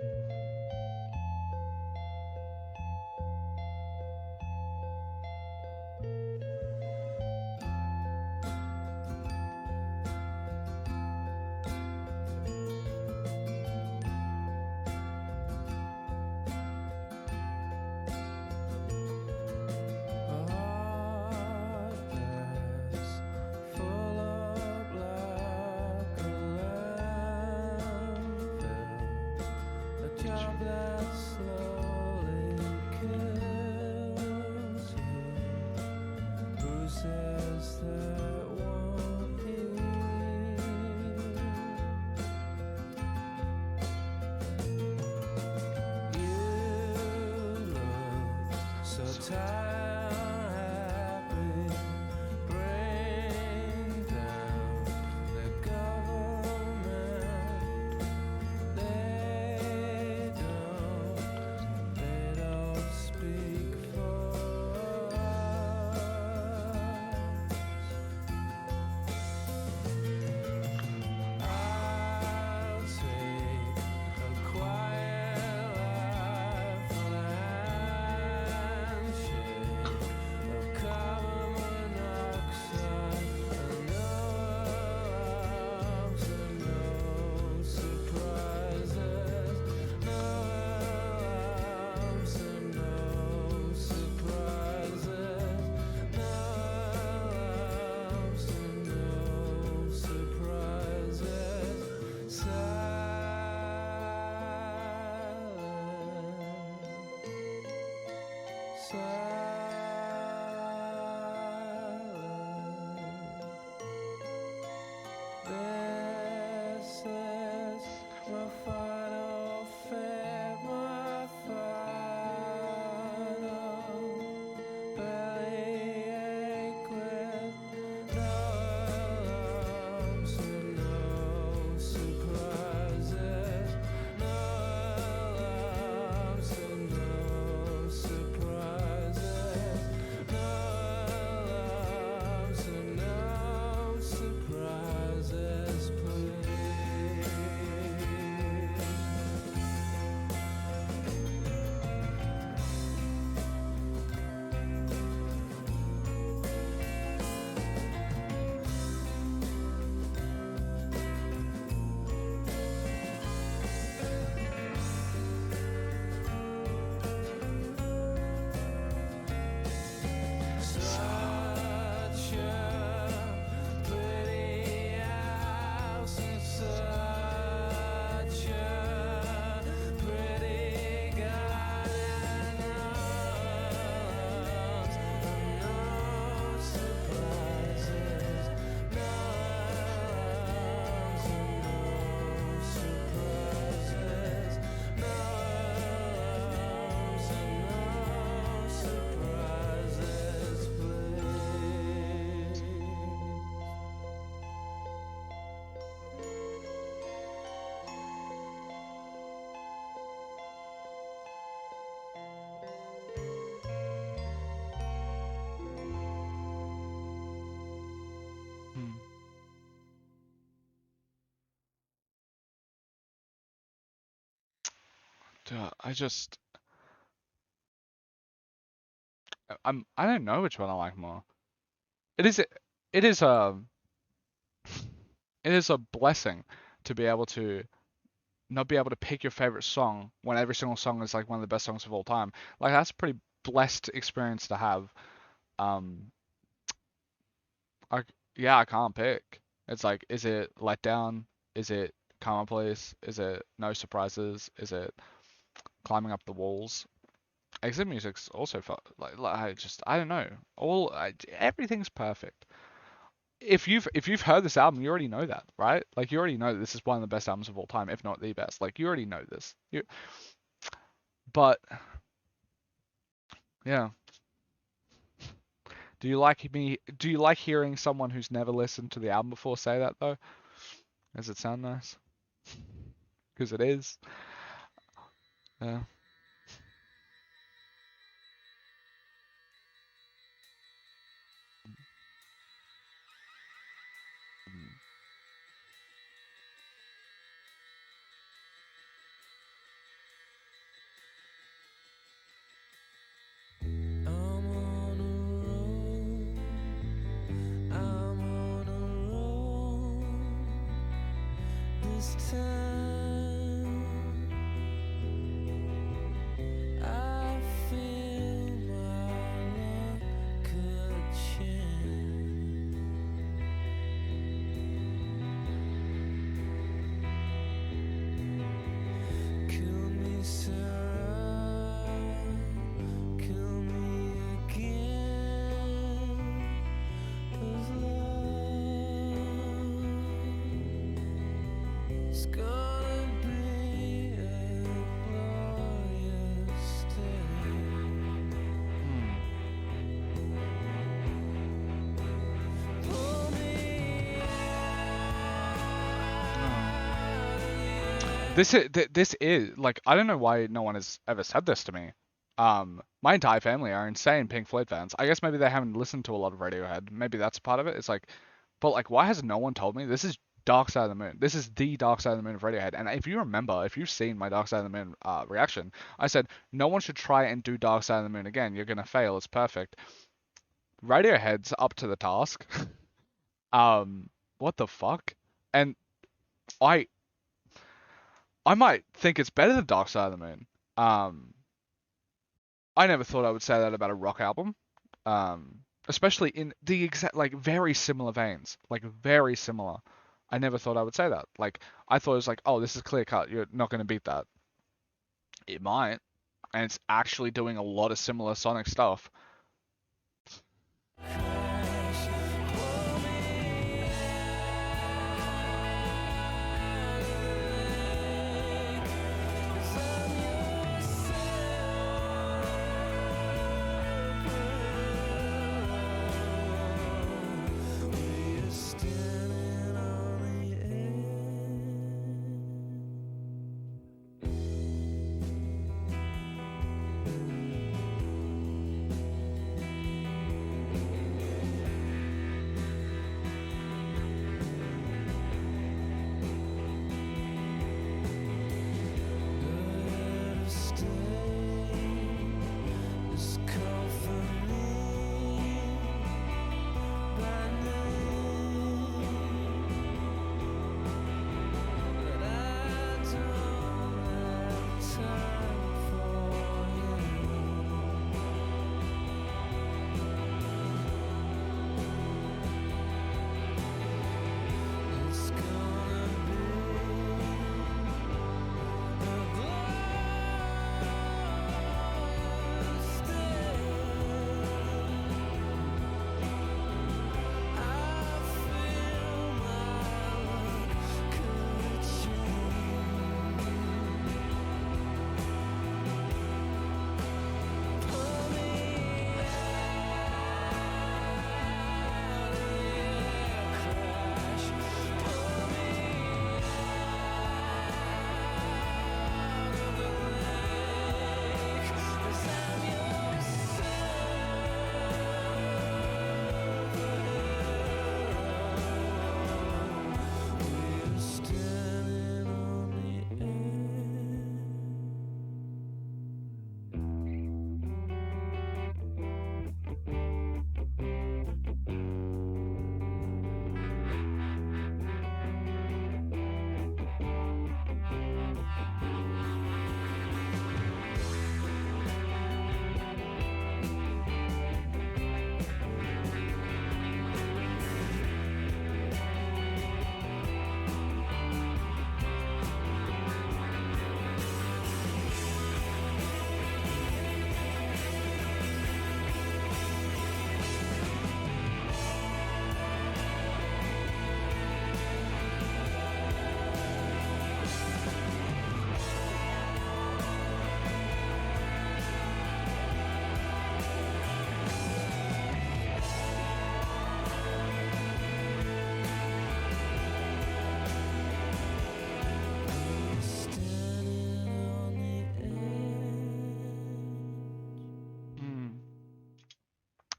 I just I don't know which one I like more. It is it is a it is a blessing to be able to not be able to pick your favorite song when every single song is like one of the best songs of all time. Like that's a pretty blessed experience to have. Um, I yeah, I can't pick. It's like, is it Let Down? Is it Commonplace? Is it No Surprises? Is it Climbing Up the Walls? Exit music's also like I just I don't know. Everything's perfect. If you've heard this album, you already know that, right? Like you already know that this is one of the best albums of all time, if not the best. Like you already know this. But yeah, Do you like hearing someone who's never listened to the album before say that though? Does it sound nice? Because it is. Yeah. I'm on a roll. I'm on a roll. This time I feel my luck could change. Kill me, Sarah. Kill me again. 'Cause love is gonna be a glorious day. Hmm. Pull me Oh. out. This is like I don't know why no one has ever said this to me. My entire family are insane Pink Floyd fans. I guess maybe they haven't listened to a lot of Radiohead. Maybe that's part of it. It's like, but like, why has no one told me this is Dark Side of the Moon? This is the Dark Side of the Moon of Radiohead. And if you remember, if you've seen my Dark Side of the Moon reaction, I said no one should try and do Dark Side of the Moon again. You're gonna fail. It's perfect. Radiohead's up to the task. Um, what the fuck? And I I might think it's better than Dark Side of the Moon. Um, I never thought I would say that about a rock album. Especially in the exact like very similar veins, like very similar. I never thought I would say that. Like I thought it was like, oh, this is clear cut. You're not going to beat that. It might, and it's actually doing a lot of similar sonic stuff.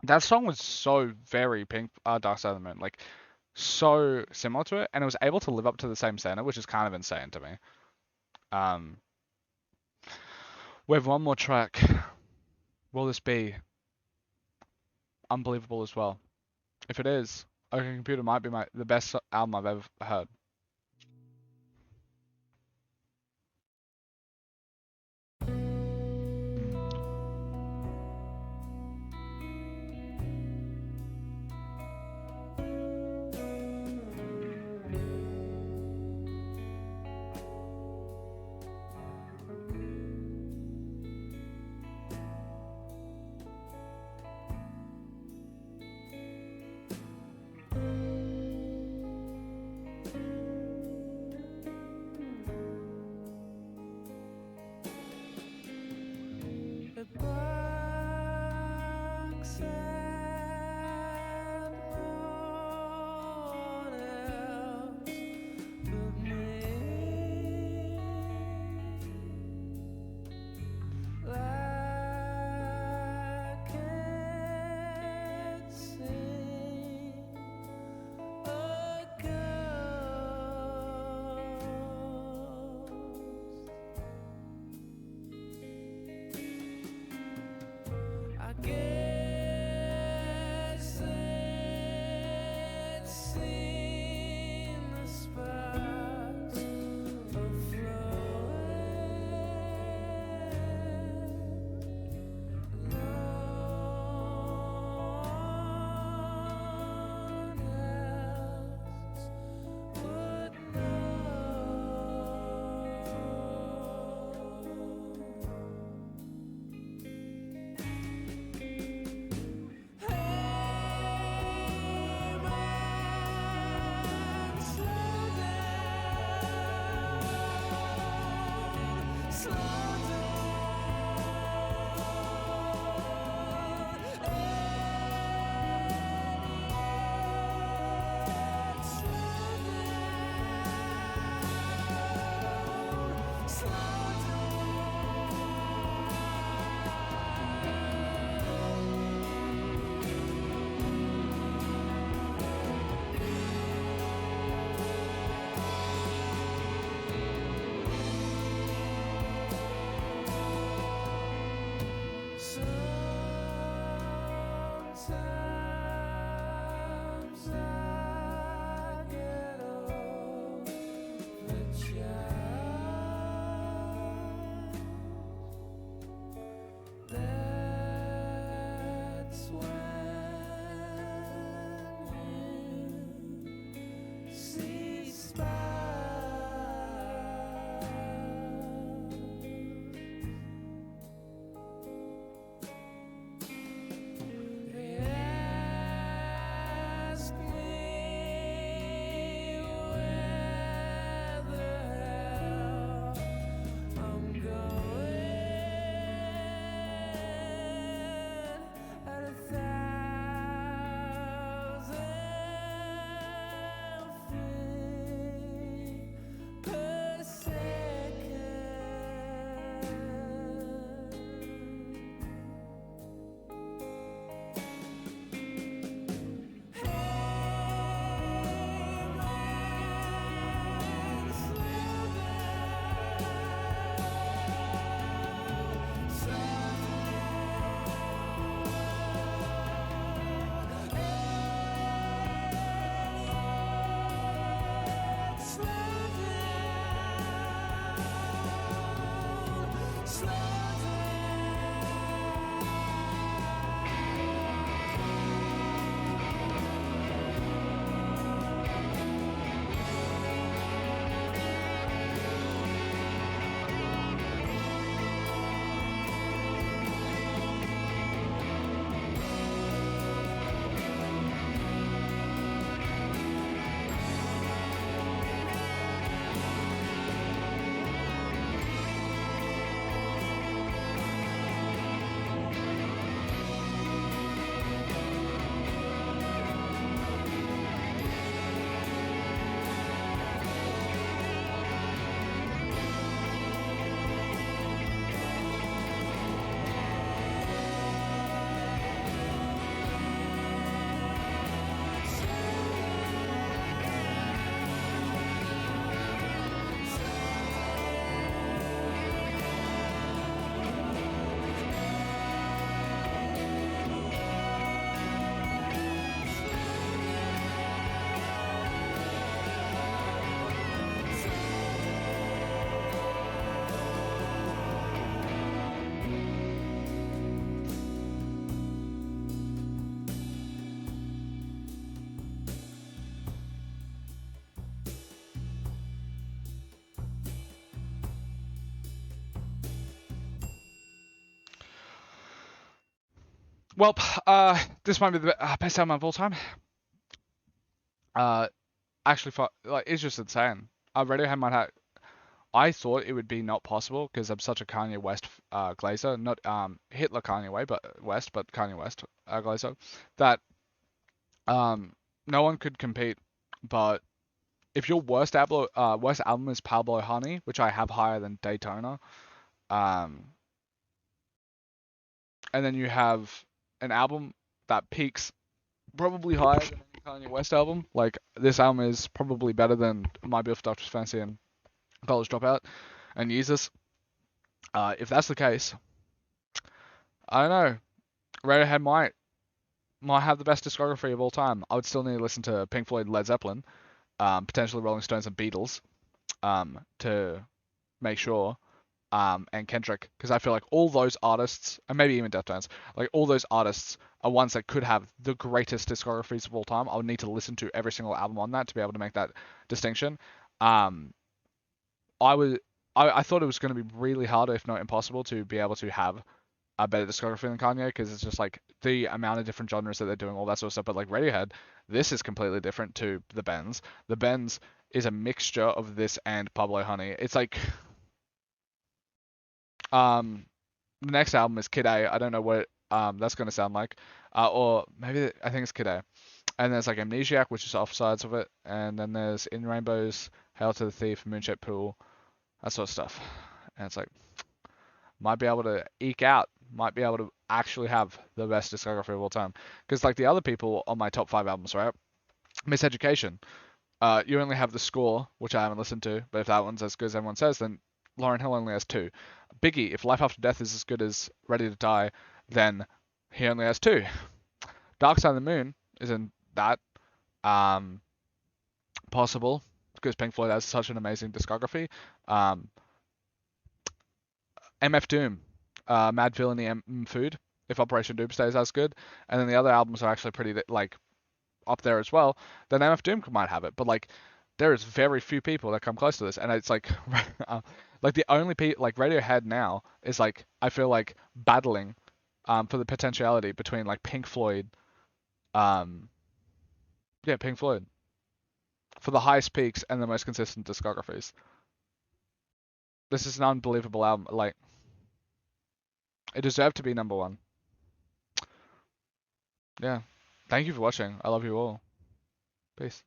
That song was so very Pink, Dark Side of the Moon, like so similar to it, and it was able to live up to the same standard, which is kind of insane to me. Um, we have one more track. Will this be unbelievable as well? If it is, OK Computer might be the best album I've ever heard. Well, this might be the best album of all time. Uh, actually, like it's just insane. Radiohead might have. I thought it would be not possible because I'm such a Kanye West glazer, not Hitler Kanye Way, but West, but Kanye West glazer, that um no one could compete. But if your worst album is Pablo Honey, which I have higher than Daytona, um, and then you have an album that peaks probably higher than any Kanye West album. Like this album is probably better than My Beautiful Doctor's Fancy and College Dropout and Yeezus. If that's the case, I don't know. Radiohead might have the best discography of all time. I would still need to listen to Pink Floyd, Led Zeppelin, potentially Rolling Stones and Beatles, to make sure. And Kendrick, because I feel like all those artists, and maybe even Deftones, like all those artists are ones that could have the greatest discographies of all time. I would need to listen to every single album on that to be able to make that distinction. Um, I was, I thought it was going to be really hard, if not impossible, to be able to have a better discography than Kanye, because it's just like the amount of different genres that they're doing, all that sort of stuff. But like Radiohead, this is completely different to the Benz. The Benz is a mixture of this and Pablo Honey. It's like um the next album is Kid A. I don't know what that's gonna sound like. Or maybe I think it's Kid A. And there's like Amnesiac, which is off sides of it, and then there's In Rainbows, Hail to the Thief, Moonshaped Pool, that sort of stuff. And it's like might be able to eke out, might be able to actually have the best discography of all time. Because like the other people on my top 5 albums, right? Miseducation. You only have the score, which I haven't listened to, but if that one's as good as everyone says, then Lauryn Hill only has 2. Biggie, if Life After Death is as good as Ready to Die, then he only has 2. Dark Side of the Moon isn't that um, possible because Pink Floyd has such an amazing discography. Um, MF Doom, Mad Villainy, Food, if Operation Doomsday is as good, and then the other albums are actually pretty like up there as well, then MF Doom might have it. But like, there is very few people that come close to this, and it's like, like the only like Radiohead now is like I feel like battling, for the potentiality between like Pink Floyd, um, yeah, Pink Floyd for the highest peaks and the most consistent discographies. This is an unbelievable album. Like, it deserved to be number one. Yeah. Thank you for watching. I love you all. Peace.